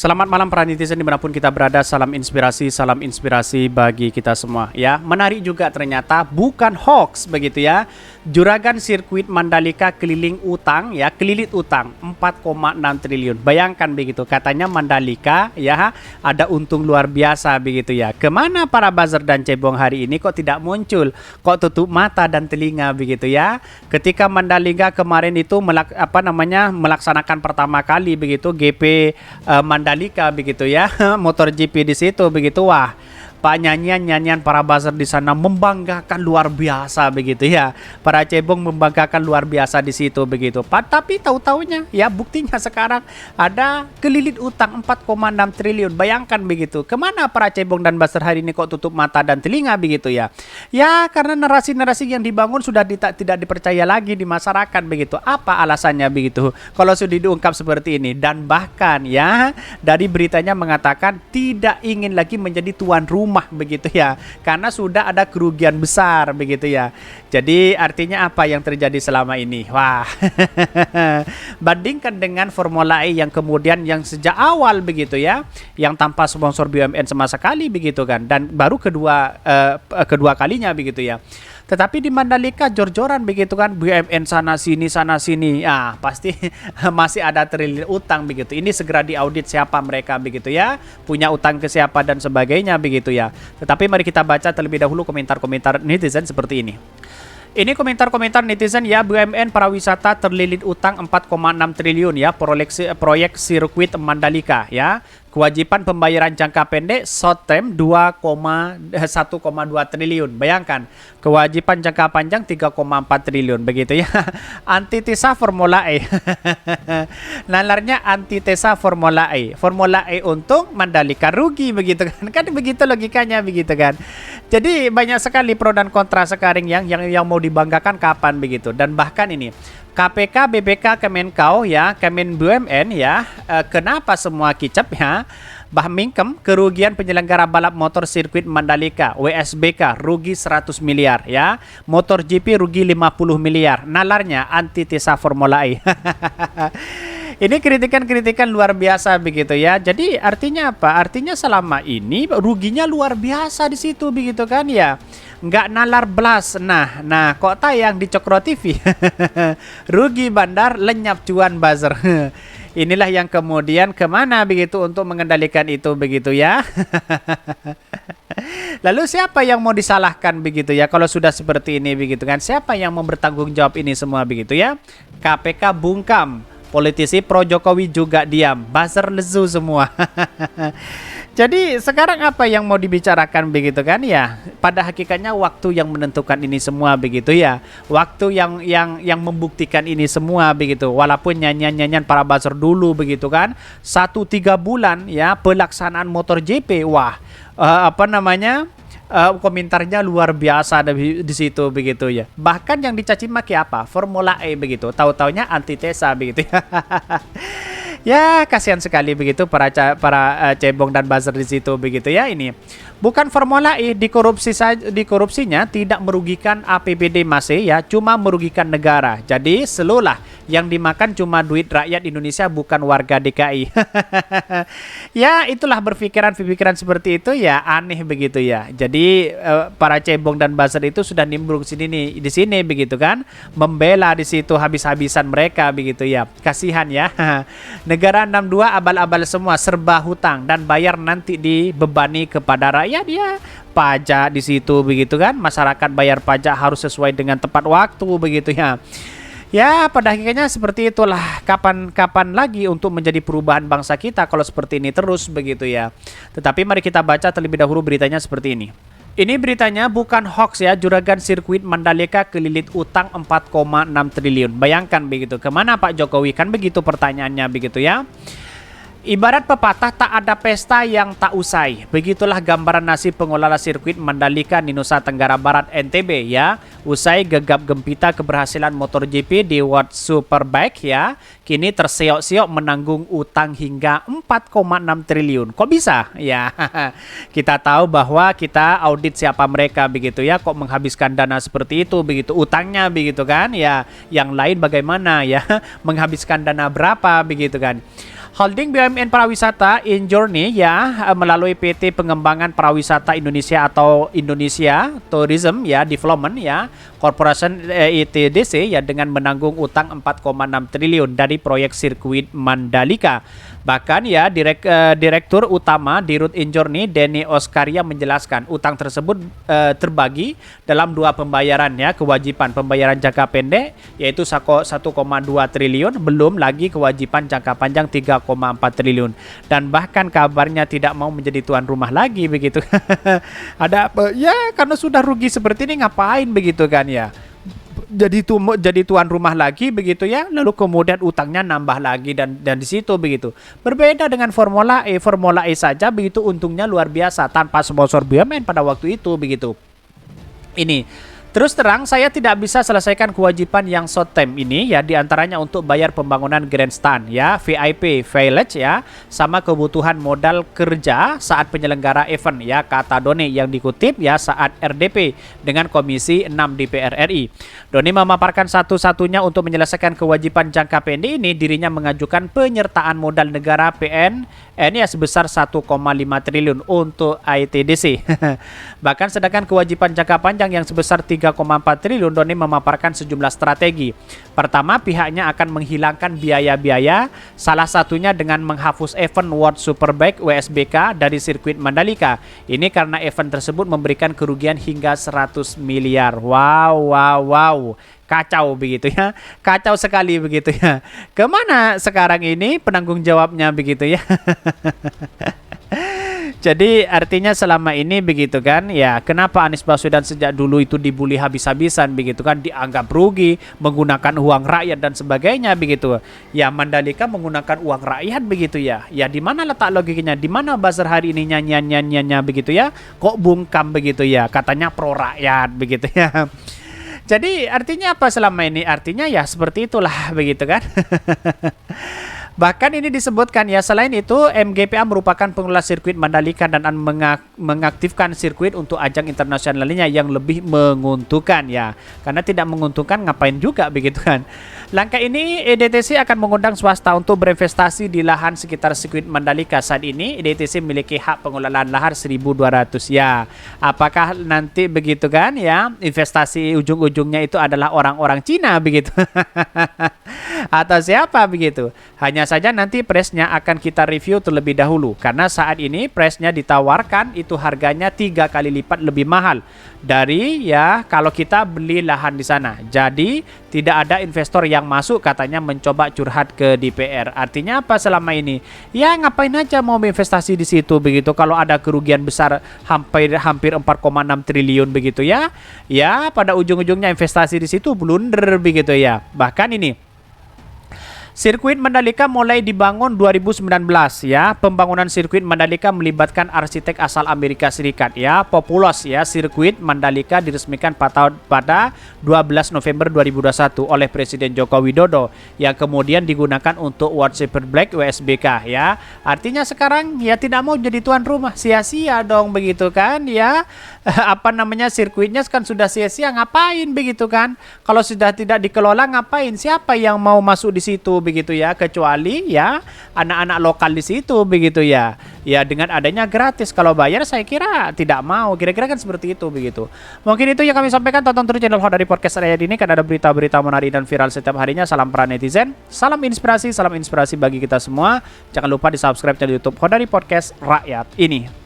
Selamat malam para netizen dimanapun kita berada, salam inspirasi bagi kita semua ya. Menarik juga ternyata bukan hoax begitu ya. Juragan sirkuit Mandalika keliling utang ya, kelilit utang 4,6 triliun. Bayangkan begitu, katanya Mandalika ya ada untung luar biasa begitu ya. Kemana para buzzer dan cebong hari ini kok tidak muncul? Kok tutup mata dan telinga begitu ya? Ketika Mandalika kemarin itu melaksanakan pertama kali begitu GP Mandalika begitu ya, MotoGP di situ begitu. Wah, Pak, nyanyian para buzzer di sana membanggakan luar biasa begitu ya. Para cebong membanggakan luar biasa di situ begitu. Tapi tahu-taunya ya buktinya sekarang ada kelilit utang 4,6 triliun. Bayangkan begitu. Kemana para cebong dan buzzer hari ini kok tutup mata dan telinga begitu ya? Ya karena narasi-narasi yang dibangun sudah tidak dipercaya lagi di masyarakat begitu. Apa alasannya begitu? Kalau sudah diungkap seperti ini, dan bahkan ya dari beritanya mengatakan tidak ingin lagi menjadi tuan rumah begitu ya, karena sudah ada kerugian besar begitu ya. Jadi artinya apa yang terjadi selama ini? Wah, bandingkan dengan Formula E yang kemudian yang sejak awal begitu ya, yang tanpa sponsor BUMN sama sekali begitu kan, dan baru kedua kalinya begitu ya. Tetapi di Mandalika jor-joran begitu kan, BUMN sana sini, pasti masih ada triliun utang begitu. Ini segera diaudit siapa mereka begitu ya, punya utang ke siapa dan sebagainya begitu ya. Tetapi mari kita baca terlebih dahulu komentar-komentar netizen seperti ini. Ini komentar-komentar netizen ya, BUMN pariwisata terlilit utang 4,6 triliun ya, proyek sirkuit Mandalika ya. Kewajiban pembayaran jangka pendek short term 1,2 triliun. Bayangkan, kewajiban jangka panjang 3,4 triliun begitu ya. Antitesa Formula E. Nalarnya antitesa Formula E. Formula E untung, Mandalika rugi begitu kan. Kan begitu logikanya begitu kan. Jadi banyak sekali pro dan kontra sekarang yang mau dibanggakan kapan begitu. Dan bahkan ini KPK, BPK, Kemenkau ya, Kemen BUMN ya, kenapa semua kicap ya? Bah mingkem kerugian penyelenggara balap motor sirkuit Mandalika, WSBK rugi 100 miliar ya, MotoGP rugi 50 miliar. Nalarnya antitesa Formula E. Ini kritikan-kritikan luar biasa begitu ya. Jadi artinya apa? Artinya selama ini ruginya luar biasa di situ begitu kan ya. Nggak nalar belas. Nah kok tayang di Cokro TV. Rugi bandar, lenyap cuan buzzer. Inilah yang kemudian kemana begitu untuk mengendalikan itu begitu ya. Lalu siapa yang mau disalahkan begitu ya kalau sudah seperti ini begitu kan? Siapa yang mau bertanggung jawab ini semua begitu ya? KPK bungkam. Politisi pro Jokowi juga diam, buzzer lesu semua. Jadi sekarang apa yang mau dibicarakan begitu kan ya? Pada hakikatnya waktu yang menentukan ini semua begitu ya. Waktu yang membuktikan ini semua begitu. Walaupun nyanyian-nyanyian para buzzer dulu begitu kan. 1-3 bulan ya pelaksanaan MotoGP. Wah, komentarnya luar biasa di situ begitu ya. Bahkan yang dicaci maki apa? Formula E begitu. Tahu-taunya antitesa begitu ya. Ya, kasihan sekali begitu para cebong dan buzzer di situ begitu ya. Ini bukan Formula E, dikorupsinya tidak merugikan APBD masih ya, cuma merugikan negara. Jadi selulah yang dimakan cuma duit rakyat Indonesia, bukan warga DKI. Ya, itulah berpikiran seperti itu ya, aneh begitu ya. Jadi para cebong dan buzzer itu sudah nimbrung di sini begitu kan, membela di situ habis-habisan mereka begitu ya. Kasihan ya. Negara 62 abal-abal semua, serba hutang dan bayar nanti dibebani kepada rakyat ya. Pajak di situ begitu kan, masyarakat bayar pajak harus sesuai dengan tepat waktu begitu ya. Ya, pada akhirnya seperti itulah. Kapan lagi untuk menjadi perubahan bangsa kita kalau seperti ini terus begitu ya. Tetapi mari kita baca terlebih dahulu beritanya seperti ini. Ini beritanya bukan hoax ya, juragan sirkuit Mandalika kelilit utang 4,6 triliun. Bayangkan begitu, kemana Pak Jokowi? Kan begitu pertanyaannya begitu ya. Ibarat pepatah, tak ada pesta yang tak usai. Begitulah gambaran nasib pengelola sirkuit Mandalika di Nusa Tenggara Barat NTB ya. Usai gegap gempita keberhasilan MotoGP di World Superbike ya, kini terseok-seok menanggung utang hingga 4,6 triliun. Kok bisa? Ya, kita tahu bahwa kita audit siapa mereka begitu ya, kok menghabiskan dana seperti itu begitu, utangnya begitu kan ya. Yang lain bagaimana ya, menghabiskan dana berapa begitu kan. Holding BUMN Pariwisata Injourney ya melalui PT Pengembangan Pariwisata Indonesia atau Indonesia Tourism ya Development ya Corporation ITDC ya dengan menanggung utang 4,6 triliun dari proyek sirkuit Mandalika. Bahkan ya Direktur Utama Dirut Injourney Denny Oskaria menjelaskan utang tersebut terbagi dalam dua pembayaran ya, kewajiban pembayaran jangka pendek yaitu 1,2 triliun, belum lagi kewajiban jangka panjang 3,4 triliun. Dan bahkan kabarnya tidak mau menjadi tuan rumah lagi begitu. Ada ya karena sudah rugi seperti ini ngapain begitu kan ya. Jadi tuan rumah lagi begitu ya, lalu kemudian utangnya nambah lagi dan di situ begitu. Berbeda dengan Formula E saja begitu untungnya luar biasa tanpa sponsor BUMN pada waktu itu begitu. Ini terus terang saya tidak bisa selesaikan kewajiban yang short term ini ya, diantaranya untuk bayar pembangunan grandstand ya, VIP village ya, sama kebutuhan modal kerja saat penyelenggara event ya, kata Doni yang dikutip ya saat RDP dengan Komisi 6 DPR RI. Doni memaparkan satu-satunya untuk menyelesaikan kewajiban jangka pendek ini dirinya mengajukan penyertaan modal negara PNN ya sebesar 1,5 triliun untuk ITDC. Bahkan sedangkan kewajiban jangka panjang yang sebesar 3,4 triliun, Doni memaparkan sejumlah strategi. Pertama, pihaknya akan menghilangkan biaya-biaya, salah satunya dengan menghapus event World Superbike WSBK dari sirkuit Mandalika. Ini karena event tersebut memberikan kerugian hingga 100 miliar. Wow. Kacau begitu ya. Kacau sekali begitu ya. Kemana sekarang ini penanggung jawabnya begitu ya. Jadi artinya selama ini begitu kan ya, kenapa Anies Baswedan sejak dulu itu dibully habis-habisan begitu kan, dianggap rugi, menggunakan uang rakyat dan sebagainya begitu. Ya Mandalika menggunakan uang rakyat begitu ya. Ya di mana letak logikanya? Di mana buzzer hari ini nyanyian-nyanyiannya begitu ya? Kok bungkam begitu ya? Katanya pro rakyat begitu ya. Jadi artinya apa selama ini? Artinya ya seperti itulah begitu kan. Bahkan ini disebutkan ya, selain itu MGPA merupakan pengelola sirkuit Mandalika dan mengaktifkan sirkuit untuk ajang internasional lainnya yang lebih menguntungkan ya. Karena tidak menguntungkan ngapain juga begitu kan. Langkah ini EDTC akan mengundang swasta untuk berinvestasi di lahan sekitar sirkuit Mandalika. Saat ini EDTC memiliki hak pengelolaan lahan 1.200 ya. Apakah nanti begitu kan ya, investasi ujung-ujungnya itu adalah orang-orang Cina begitu. Atau siapa begitu? Hanya saja nanti presnya akan kita review terlebih dahulu karena saat ini presnya ditawarkan itu harganya 3 kali lipat lebih mahal dari ya kalau kita beli lahan di sana. Jadi tidak ada investor yang masuk katanya mencoba curhat ke DPR. Artinya apa selama ini? Ya ngapain aja mau investasi di situ begitu kalau ada kerugian besar hampir 4,6 triliun begitu ya. Ya pada ujung-ujungnya investasi di situ blunder begitu ya. Bahkan ini sirkuit Mandalika mulai dibangun 2019 ya. Pembangunan sirkuit Mandalika melibatkan arsitek asal Amerika Serikat ya. Populos ya. Sirkuit Mandalika diresmikan pada 12 November 2021 oleh Presiden Joko Widodo yang kemudian digunakan untuk World Superbike WSBK ya. Artinya sekarang ya tidak mau jadi tuan rumah, sia-sia dong begitu kan ya. Apa namanya sirkuitnya kan sudah sia-sia, ngapain begitu kan? Kalau sudah tidak dikelola ngapain? Siapa yang mau masuk di situ begitu ya, kecuali ya anak-anak lokal di situ begitu ya. Ya dengan adanya gratis, kalau bayar saya kira tidak mau, kira-kira kan seperti itu begitu. Mungkin itu yang kami sampaikan. Tonton terus channel Hodari Podcast Rakyat ini kan ada berita-berita menarik dan viral setiap harinya. Salam para netizen, salam inspirasi bagi kita semua. Jangan lupa di subscribe channel YouTube Hodari Podcast Rakyat ini.